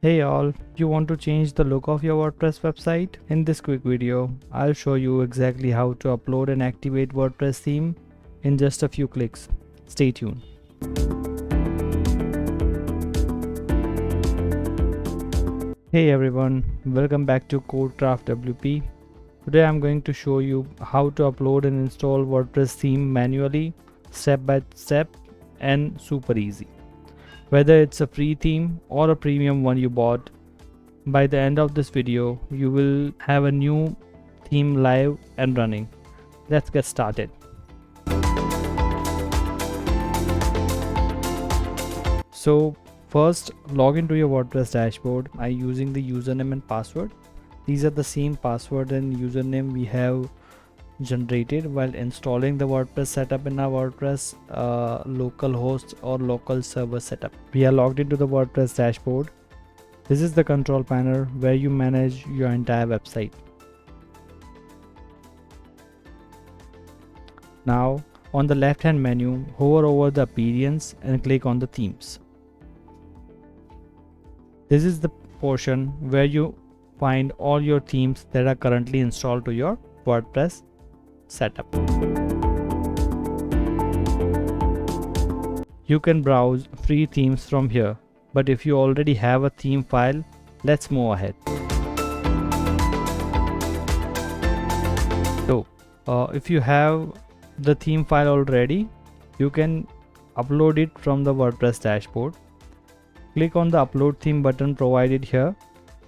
Hey all, you want to change the look of your WordPress website? In this quick video, I'll show you exactly how to upload and activate WordPress theme in just a few clicks. Stay tuned. Hey everyone, welcome back to CodeCraftWP. Today I'm going to show you how to upload and install WordPress theme manually, step by step and super easy. Whether it's a free theme or a premium one you bought, by the end of this video you will have a new theme live and running. Let's get started. So first, log into your WordPress dashboard by using the username and password. These are the same password and username we have generated while installing the WordPress setup in our WordPress local host or local server setup. We are logged into the WordPress dashboard. This is the control panel where you manage your entire website. Now on the left hand menu, hover over the appearance and click on the themes. This is the portion where you find all your themes that are currently installed to your WordPress setup. You can browse free themes from here, but if you already have a theme file, let's move ahead. So if you have the theme file already, you can upload it from the WordPress dashboard. Click on the upload theme button provided here.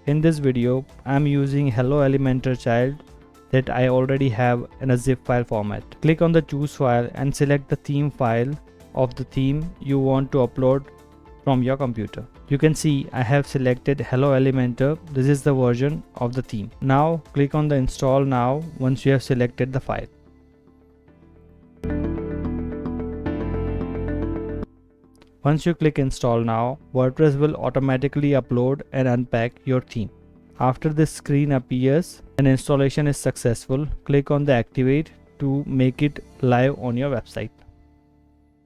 In this video, I'm using Hello Elementor child that I already have in a zip file format. Click on the choose file and select the theme file of the theme you want to upload from your computer. You can see I have selected Hello Elementor. This is the version of the theme. Now click on the install now once you have selected the file. Once you click install now, WordPress will automatically upload and unpack your theme. After this screen appears and installation is successful, click on the activate to make it live on your website.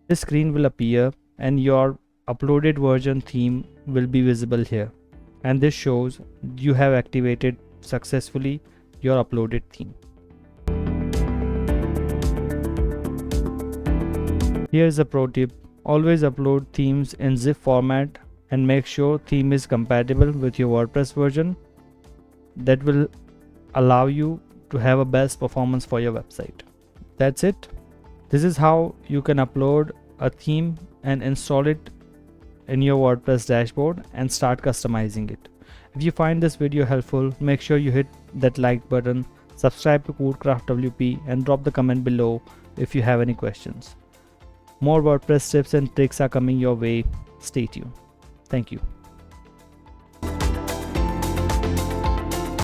This screen will appear and your uploaded version theme will be visible here, and this shows you have activated successfully your uploaded theme. Here's a pro tip: always upload themes in zip format and make sure theme is compatible with your WordPress version. That will allow you to have a best performance for your website. That's it. This is how you can upload a theme and install it in your WordPress dashboard and start customizing it. If you find this video helpful, make sure you hit that like button, subscribe to CodeCraftWP and drop the comment below if you have any questions. More WordPress tips and tricks are coming your way. Stay tuned. Thank you.